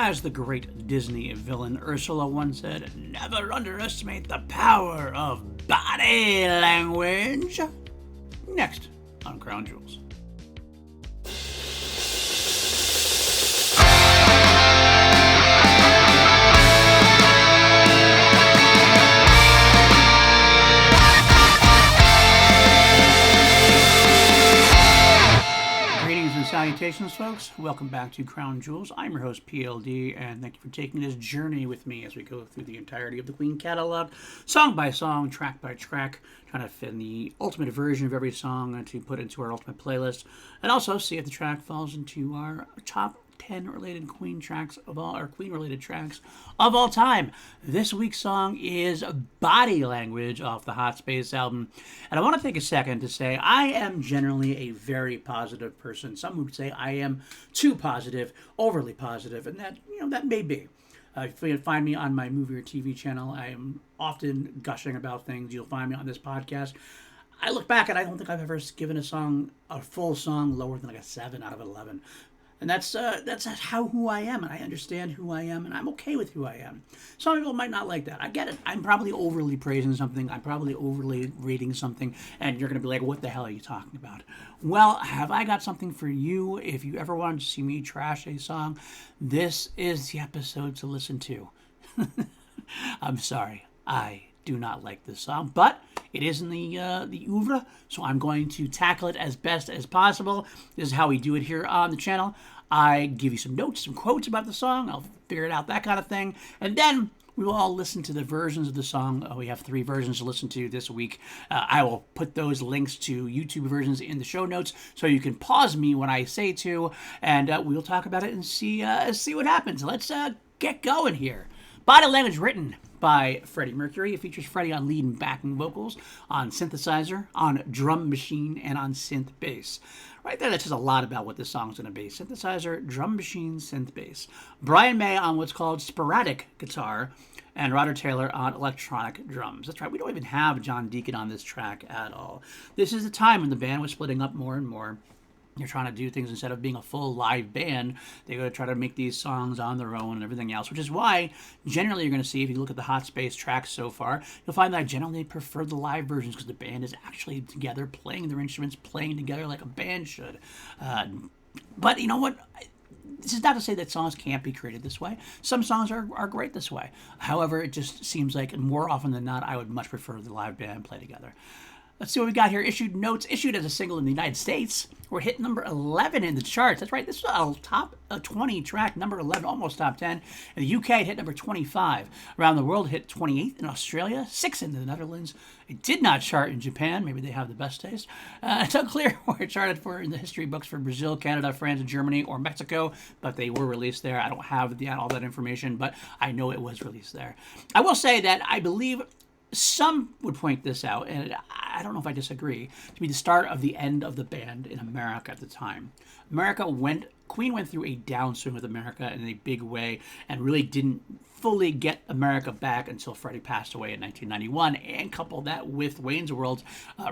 As the great Disney villain Ursula once said, never underestimate the power of body language. Next on Crown Jewels. Salutations, folks. Welcome back to Crown Jewels. I'm your host, PLD, and thank you for taking this journey with me as we go through the entirety of the Queen catalog, song by song, track by track, trying to fit in the ultimate version of every song to put into our ultimate playlist, and also see if the track falls into our top 10 related Queen tracks of all, or Queen related tracks of all time. This week's song is Body Language off the Hot Space album. And I want to take a second to say I am generally a very positive person. Some would say I am too positive, overly positive, and that may be. If you find me on my movie or TV channel, I am often gushing about things. You'll find me on this podcast. I look back and I don't think I've ever given a full song lower than like a 7 out of 11. And that's who I am, and I understand who I am, and I'm okay with who I am. Some people might not like that. I get it. I'm probably overly praising something. I'm probably overly rating something, and you're going to be like, what the hell are you talking about? Well, have I got something for you? If you ever wanted to see me trash a song, this is the episode to listen to. I'm sorry. I do not like this song, but it is in the oeuvre, so I'm going to tackle it as best as possible. This is how we do it here on the channel. I give you some notes, some quotes about the song. I'll figure it out, that kind of thing. And then we will all listen to the versions of the song. We have 3 versions to listen to this week. I will put those links to YouTube versions in the show notes, so you can pause me when I say to, and we'll talk about it and see what happens. Let's get going here. Body Language, written by Freddie Mercury. It features Freddie on lead and backing vocals, on synthesizer, on drum machine, and on synth bass. Right there, that says a lot about what this song's going to be. Synthesizer, drum machine, synth bass. Brian May on what's called sporadic guitar, and Roger Taylor on electronic drums. That's right, we don't even have John Deacon on this track at all. This is the time when the band was splitting up more and more. They're trying to do things instead of being a full live band. They're going to try to make these songs on their own and everything else, which is why generally you're going to see, if you look at the Hot Space tracks so far, you'll find that I generally prefer the live versions because the band is actually together playing their instruments, playing together like a band should. But you know what? This is not to say that songs can't be created this way. Some songs are great this way. However, it just seems like more often than not, I would much prefer the live band play together. Let's see what we got here. Issued as a single in the United States. We're hit number 11 in the charts. That's right. This is a top 20 track, number 11, almost top 10. In the UK, it hit number 25. Around the world, it hit 28th in Australia, 6th in the Netherlands. It did not chart in Japan. Maybe they have the best taste. It's unclear where it charted for in the history books for Brazil, Canada, France, and Germany, or Mexico, but they were released there. I don't have all that information, but I know it was released there. I will say that I believe some would point this out, and I don't know if I disagree, to be the start of the end of the band in America at the time. Queen went through a downswing with America in a big way and really didn't fully get America back until Freddie passed away in 1991, and couple that with Wayne's World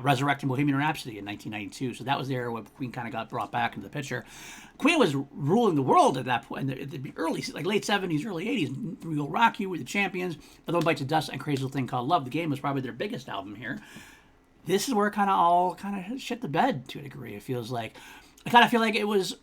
resurrecting Bohemian Rhapsody in 1992. So that was the era where Queen kind of got brought back into the picture. Queen was ruling the world at that point, in the early, like late 70s, early 80s. We Will Rock You were the champions, but Little Bites of Dust and Crazy Little Thing Called Love. The Game was probably their biggest album here. This is where it kind of all shit the bed to a degree, it feels like. I kind of feel like it was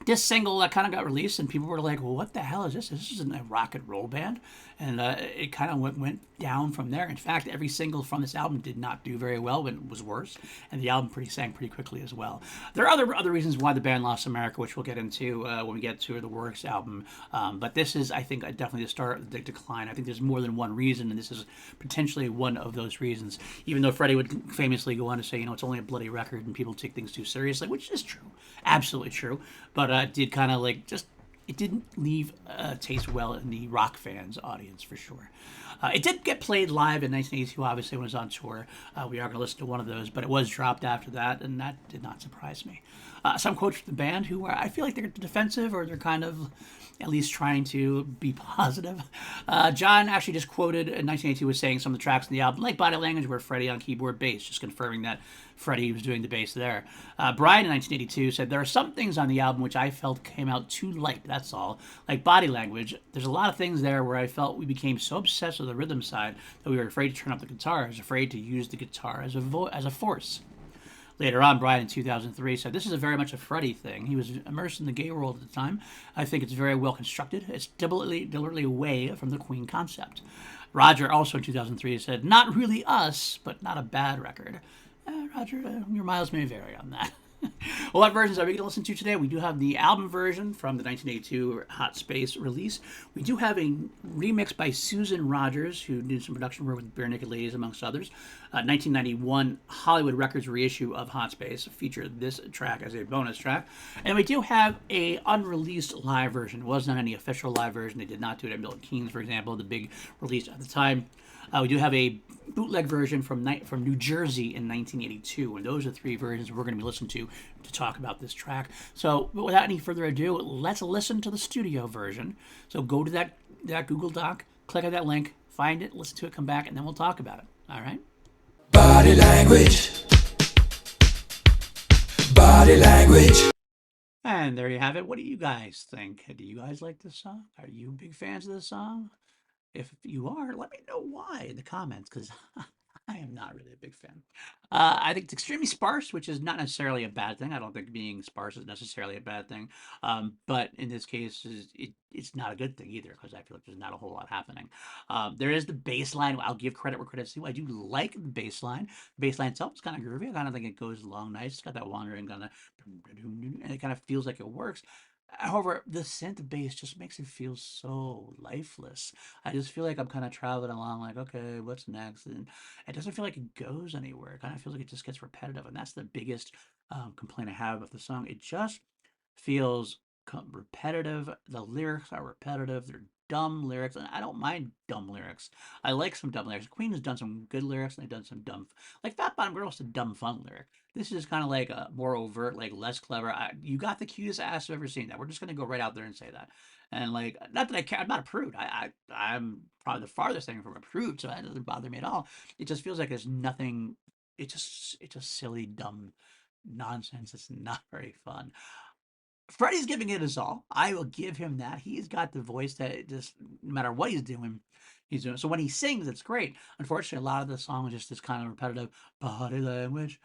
this single that kind of got released, and people were like, well, what the hell is this? This isn't a rock and roll band. And it kind of went down from there. In fact, every single from this album did not do very well, but it was worse. And the album sank pretty quickly as well. There are other reasons why the band lost America, which we'll get into when we get to the Works album. But this is, I think, definitely the start of the decline. I think there's more than one reason, and this is potentially one of those reasons. Even though Freddie would famously go on to say, it's only a bloody record and people take things too seriously, which is true. Absolutely true. But it did kind of it didn't leave taste well in the rock fans' audience, for sure. It did get played live in 1982, obviously, when it was on tour. We are going to listen to one of those, but it was dropped after that, and that did not surprise me. Some quotes from the band who I feel like they're defensive, or they're kind of at least trying to be positive. John actually just quoted in 1982 was saying some of the tracks in the album, like Body Language, were Freddie on keyboard bass, just confirming that Freddie was doing the bass there. Brian in 1982 said, there are some things on the album which I felt came out too light. That's all. Like Body Language, there's a lot of things there where I felt we became so obsessed with the rhythm side that we were afraid to turn up the guitar. I was afraid to use the guitar as as a force. Later on, Brian in 2003 said, "This is a very much a Freddie thing. He was immersed in the gay world at the time. I think it's very well constructed. It's deliberately away from the Queen concept." Roger also in 2003 said, "Not really us, but not a bad record." Roger, your miles may vary on that. Well, what versions are we going to listen to today? We do have the album version from the 1982 Hot Space release. We do have a remix by Susan Rogers, who did some production work with Bare Naked Ladies, amongst others. 1991 Hollywood Records reissue of Hot Space featured this track as a bonus track. And we do have a unreleased live version. It was not any official live version. They did not do it at Milton Keynes, for example, the big release at the time. We do have a bootleg version from New Jersey in 1982, and those are three versions we're going to be listening to talk about this track. So, without any further ado, let's listen to the studio version. So, go to that Google Doc, click on that link, find it, listen to it, come back, and then we'll talk about it. All right? Body language. Body language. And there you have it. What do you guys think? Do you guys like this song? Are you big fans of this song? If you are, let me know why in the comments, because I am not really a big fan. I think it's extremely sparse, which is not necessarily a bad thing. I don't think being sparse is necessarily a bad thing. But in this case, it's not a good thing either, because I feel like there's not a whole lot happening. There is the bass line. I'll give credit where credit's due. I do like the bass line. The bass line itself is kind of groovy. I kind of think it goes along nice. It's got that wandering kind of, and it kind of feels like it works. However, the synth bass just makes it feel so lifeless. I just feel like I'm kind of traveling along, like, okay, what's next? And it doesn't feel like it goes anywhere. It kind of feels like it just gets repetitive. And that's the biggest complaint I have about the song. It just feels repetitive. The lyrics are repetitive. They're dumb lyrics. And I don't mind dumb lyrics. I like some dumb lyrics. Queen has done some good lyrics, and they've done some dumb, like Fat Bottom Girl's a dumb fun lyric. This is kind of like a more overt, like less clever. You got the cutest ass I've ever seen. That we're just gonna go right out there and say that. And like, not that I care. I'm not a prude. I'm probably the farthest thing from a prude, so that doesn't bother me at all. It just feels like there's nothing. It's just silly, dumb nonsense. It's not very fun. Freddie's giving it his all. I will give him that. He's got the voice that it just, no matter what he's doing, he's doing. So when he sings, it's great. Unfortunately, a lot of the song is just this kind of repetitive body language,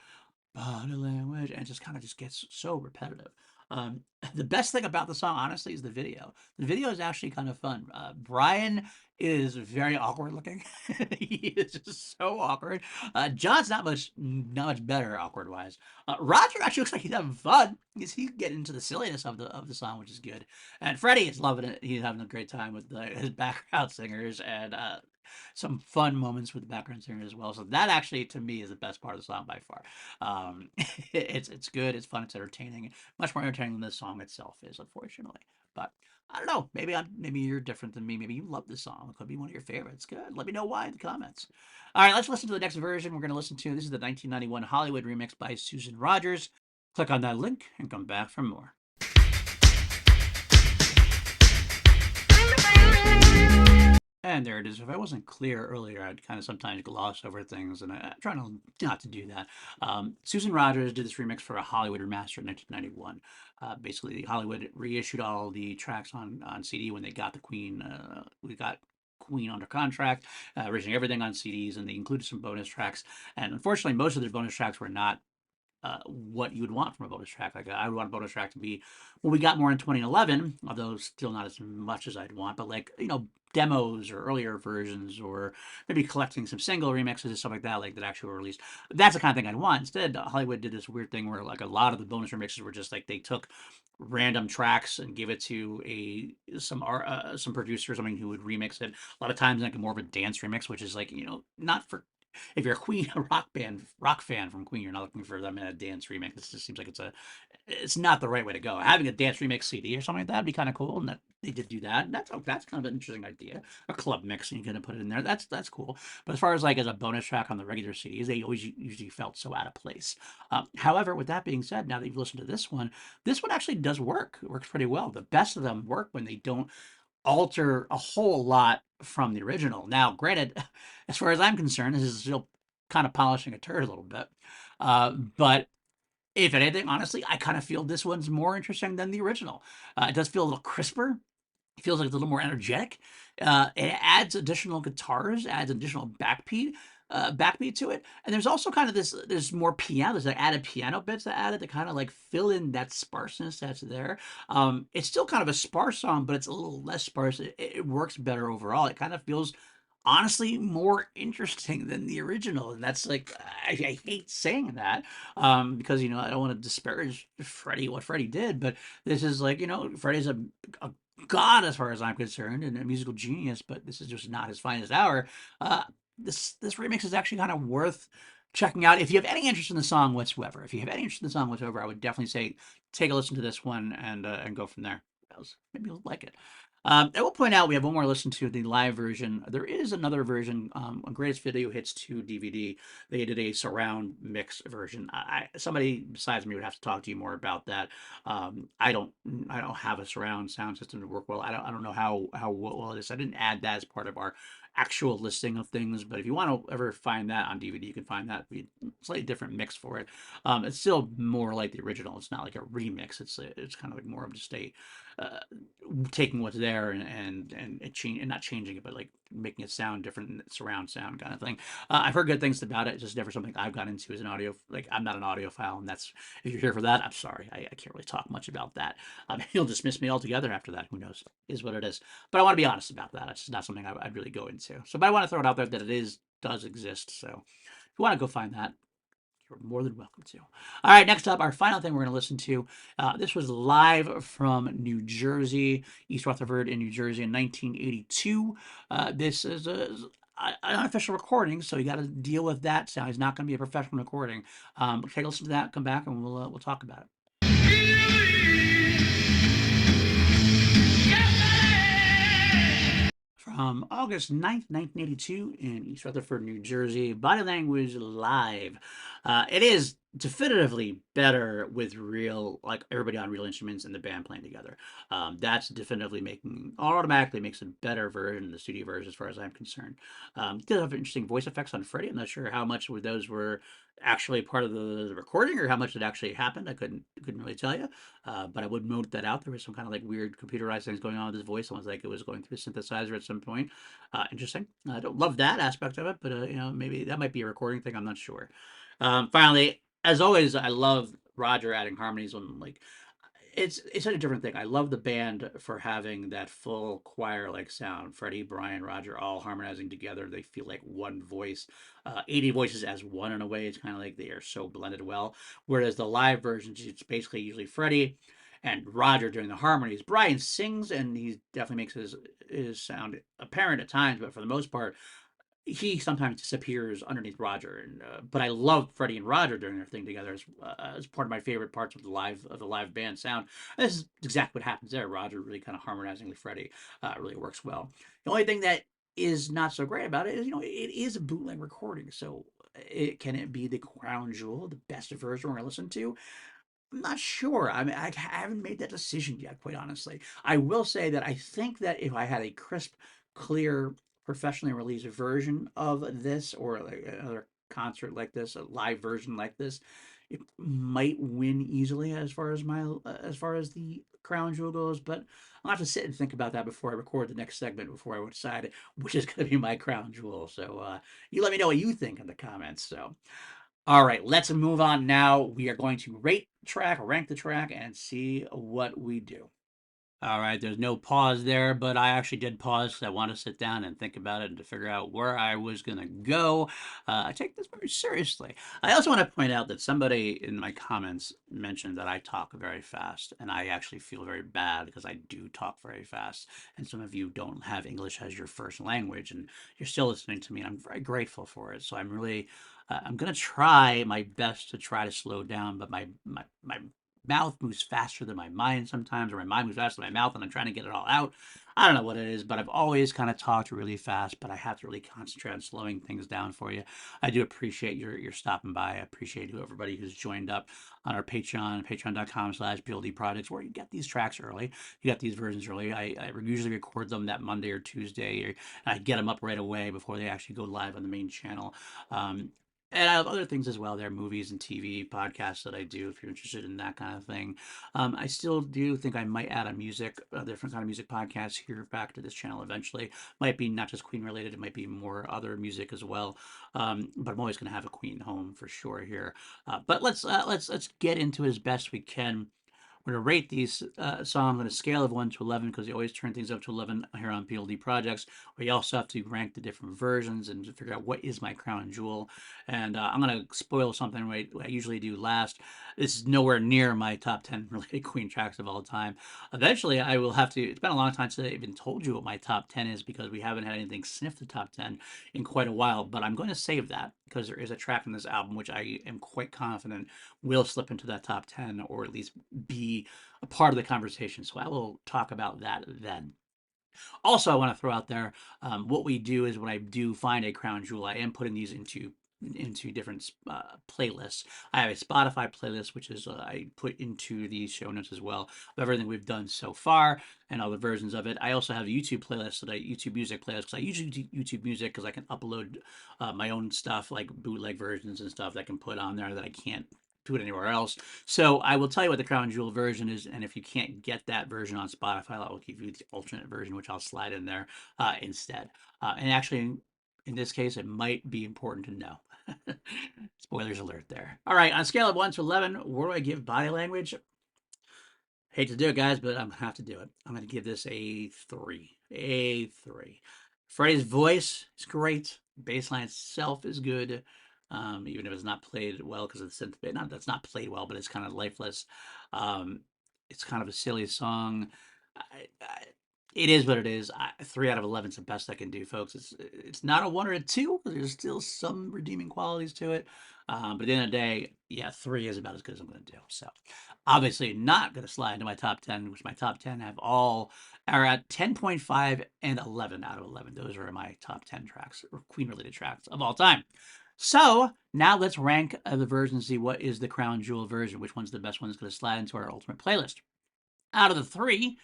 and it just kind of just gets so repetitive. Um, the best thing about the song, honestly, is the video. The video is actually kind of fun. Brian is very awkward looking. He is just so awkward. John's not much better awkward wise. Roger actually looks like he's having fun. He's getting into the silliness of the song, which is good. And Freddie is loving it. He's having a great time with his background singers and some fun moments with the background singer as well. So that actually, to me, is the best part of the song by far. It's good, it's fun, it's entertaining, much more entertaining than the song itself is, unfortunately. But I don't know. Maybe you're different than me. Maybe you love this song. It could be one of your favorites. Good. Let me know why in the comments. All right, let's listen to the next version. We're going to listen to this is the 1991 Hollywood remix by Susan Rogers. Click on that link and come back for more. And there it is. If I wasn't clear earlier, I'd kind of sometimes gloss over things, and I'm trying not to do that. Susan Rogers did this remix for a Hollywood remaster in 1991. Basically, Hollywood reissued all the tracks on CD when they got the Queen. We got Queen under contract, originally everything on CDs, and they included some bonus tracks. And unfortunately, most of their bonus tracks were not what you would want from a bonus track. Like I would want a bonus track to be what we got more in 2011, although still not as much as I'd want. But like demos or earlier versions, or maybe collecting some single remixes and stuff like that, like that actually were released. That's the kind of thing I'd want. Instead, Hollywood did this weird thing where like a lot of the bonus remixes were just like they took random tracks and gave it to some producer or something who would remix it. A lot of times like more of a dance remix, which is like not for if you're a Queen, a rock fan from Queen, you're not looking for them in a dance remix. It just seems like it's not the right way to go. Having a dance remix CD or something like that would be kind of cool, and that they did do that. And that's kind of an interesting idea. A club mix, and you're gonna put it in there. That's cool. But as far as like as a bonus track on the regular CDs, they always usually felt so out of place. However, with that being said, now that you've listened to this one actually does work. It works pretty well. The best of them work when they don't alter a whole lot from the original. Now, granted, as far as I'm concerned, this is still kind of polishing a turd a little bit, but If anything, honestly, I kind of feel this one's more interesting than the original. It does feel a little crisper. It feels like it's a little more energetic. It adds additional guitars, adds additional backbeat to it, and there's also kind of this. There's more piano. There's like added piano bits that added to kind of like fill in that sparseness that's there. It's still kind of a sparse song, but it's a little less sparse. It works better overall. It kind of feels honestly more interesting than the original, and that's like I hate saying that because I don't want to disparage Freddie what Freddie did, but this is like Freddie's a god as far as I'm concerned and a musical genius, but this is just not his finest hour. Uh, this remix is actually kind of worth checking out if you have any interest in the song whatsoever. If you have any interest in the song whatsoever, I would definitely say take a listen to this one and go from there. Maybe you'll like it. I will point out we have one more listen to the live version. There is another version, on Greatest Video Hits 2 DVD. They did a surround mix version. Somebody besides me would have to talk to you more about that. I don't have a surround sound system to work well. I don't know how well it is. I didn't add that as part of our actual listing of things, but if you want to ever find that on DVD, you can find that. Be a slightly different mix for it. It's still more like the original. It's not like a remix. It's kind of like more of just a uh, taking what's there and not changing it, but like making it sound different, surround sound kind of thing. I've heard good things about it. It's just never something I've got into as an audio. Like I'm not an audiophile, and that's if you're here for that, I'm sorry. I can't really talk much about that. He'll dismiss me altogether after that. Who knows? Is what it is. But I want to be honest about that. It's just not something I'd really go into. So, but I want to throw it out there that does exist. So, if you want to go find that, you're more than welcome to. All right, next up, our final thing we're going to listen to. This was live from New Jersey, East Rutherford in New Jersey in 1982. This is an unofficial recording, so you got to deal with that sound. It's not going to be a professional recording. Take a listen to that, come back, and we'll talk about it. From August 9th, 1982, in East Rutherford, New Jersey, Body Language Live. It is definitively better with real, like everybody on real instruments and the band playing together. That's definitively automatically makes a better version, the studio version, as far as I'm concerned. It does have interesting voice effects on Freddie. I'm not sure how much of those were actually part of the recording or how much it actually happened. I couldn't really tell you. But I would note that out. There was some kind of like weird computerized things going on with his voice. Almost like it was going through a synthesizer at some point. Interesting. I don't love that aspect of it, but maybe that might be a recording thing. I'm not sure. Finally, as always, I love Roger adding harmonies on like it's such a different thing. I love the band for having that full choir like sound. Freddie, Brian, Roger, all harmonizing together. They feel like one voice. 80 voices as one in a way. It's kind of like they are so blended well. Whereas the live versions, it's basically usually Freddie and Roger doing the harmonies. Brian sings and he definitely makes his sound apparent at times, but for the most part, he sometimes disappears underneath Roger. But I love Freddie and Roger doing their thing together as part of my favorite parts of the live band sound. And this is exactly what happens there. Roger really kind of harmonizing with Freddie really works well. The only thing that is not so great about it is it is a bootleg recording, so can it be the crown jewel, the best version we're gonna listen to? I'm not sure. I mean, I haven't made that decision yet, quite honestly. I will say that I think that if I had a crisp, clear, professionally released version of this, or like another concert like this, a live version like this, it might win easily as far as the crown jewel goes. But I'll have to sit and think about that before I record the next segment before I decide which is going to be my crown jewel. So you let me know what you think in the comments. So. All right, let's move on now. We are going to rate the track, rank the track, and see what we do. All right, there's no pause there, but I actually did pause because I want to sit down and think about it and to figure out where I was going to go. I take this very seriously. I also want to point out that somebody in my comments mentioned that I talk very fast, and I actually feel very bad because I do talk very fast. And some of you don't have English as your first language, and you're still listening to me, and I'm very grateful for it. So I'm going to try my best to try to slow down, but my mouth moves faster than my mind sometimes, or my mind moves faster than my mouth, and I'm trying to get it all out. I don't know what it is, but I've always kind of talked really fast, but I have to really concentrate on slowing things down for you. I do appreciate your stopping by. I appreciate everybody who's joined up on our Patreon, patreon.com/BLD Projects, where you get these tracks early. You get these versions early. I usually record them that Monday or Tuesday, and I get them up right away before they actually go live on the main channel. And I have other things as well. There are movies and TV podcasts that I do if you're interested in that kind of thing. I still do think I might add a different kind of music podcast here back to this channel eventually. Might be not just Queen related, it might be more other music as well. But I'm always going to have a Queen home for sure here. But let's get into it as best we can. We're going to rate these songs on a scale of 1 to 11 because we always turn things up to 11 here on PLD Projects. We also have to rank the different versions and figure out what is my crown jewel. And I'm going to spoil something I usually do last. This is nowhere near my top 10 related Queen tracks of all time. Eventually, I will have to. It's been a long time since I even told you what my top 10 is because we haven't had anything sniff the top 10 in quite a while. But I'm going to save that because there is a track in this album which I am quite confident will slip into that top 10 or at least be a part of the conversation. So I will talk about that then. Also, I want to throw out there what we do is when I do find a crown jewel, I am putting these into different playlists. I have a Spotify playlist, which is I put into the show notes as well of everything we've done so far and all the versions of it. I also have a YouTube playlist YouTube music playlist because I usually do YouTube music because I can upload my own stuff like bootleg versions and stuff that I can put on there that I can't do it anywhere else. So I will tell you what the crown jewel version is, and if you can't get that version on Spotify, I will give you the alternate version, which I'll slide in there instead. And actually, in this case, it might be important to know. Spoilers alert there. All right, on a scale of 1 to 11, where do I give body language? Hate to do it, guys, but I'm gonna have to do it. I'm gonna give this a 3. A 3. Freddie's voice is great. Bassline itself is good, even if it's not played well because of the synth bit. Not that's not played well, but it's kind of lifeless. Um, it's kind of a silly song. I, it is what it is. 3 out of 11 is the best I can do, folks. It's not a 1 or a 2. There's still some redeeming qualities to it. But at the end of the day, yeah, 3 is about as good as I'm going to do. So obviously not going to slide into my top 10, which my top 10 are at 10.5 and 11 out of 11. Those are my top 10 tracks or Queen related tracks of all time. So now let's rank the versions, see what is the crown jewel version, which one's the best one that's going to slide into our ultimate playlist. Out of the 3,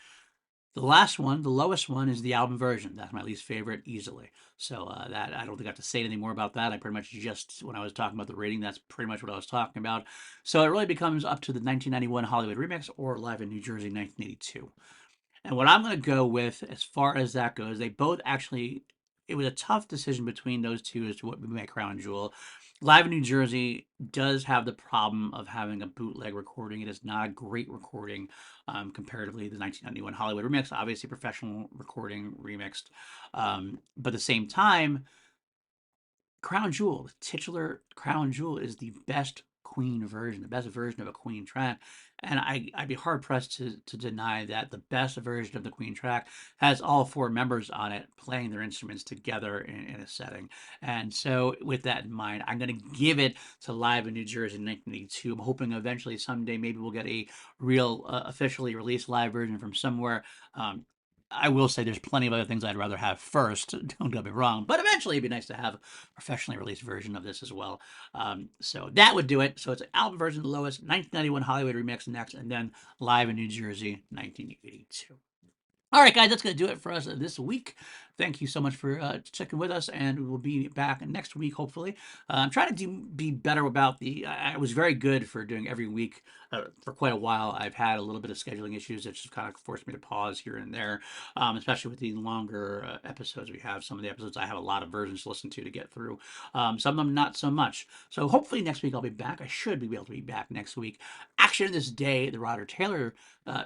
the last one, the lowest one, is the album version. That's my least favorite easily. So that I don't think I have to say anything more about that. I pretty much just, when I was talking about the rating, that's pretty much what I was talking about. So it really becomes up to the 1991 Hollywood remix or Live in New Jersey 1982. And what I'm going to go with as far as that goes, they both actually, it was a tough decision between those two as to what would be my crown jewel. Live in New Jersey does have the problem of having a bootleg recording. It is not a great recording comparatively to the 1991 Hollywood remix. Obviously, professional recording remixed. But at the same time, Crown Jewel, the titular Crown Jewel, is the best Queen version, the best version of a Queen track. And I'd be hard pressed to deny that the best version of the Queen track has all 4 members on it playing their instruments together in a setting. And so, with that in mind, I'm going to give it to Live in New Jersey in 1982. I'm hoping eventually someday maybe we'll get a real officially released live version from somewhere. I will say there's plenty of other things I'd rather have first. Don't get me wrong, but eventually it'd be nice to have a professionally released version of this as well. So that would do it. So it's an album version, the lowest, 1991 Hollywood remix next, and then Live in New Jersey, 1982. All right, guys, that's going to do it for us this week. Thank you so much for checking with us, and we'll be back next week, hopefully. I'm trying to be better about I was very good for doing every week for quite a while. I've had a little bit of scheduling issues that just kind of forced me to pause here and there, especially with the longer episodes we have. Some of the episodes I have a lot of versions to listen to get through. Some of them not so much. So hopefully next week I'll be back. I should be able to be back next week. Action This Day, the Roger Taylor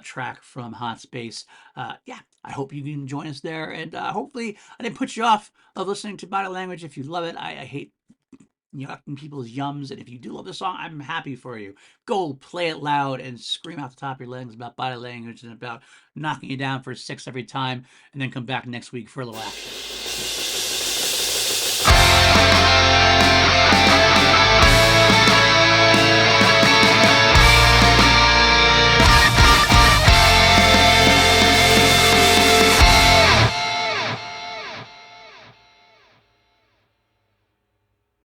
track from Hot Space. Yeah, I hope you can join us there, and hopefully I didn't put you off of listening to body language. If you love it, I hate yucking people's yums, and if you do love the song, I'm happy for you. Go play it loud and scream out the top of your lungs about body language and about knocking you down for 6 every time, and then come back next week for a little action.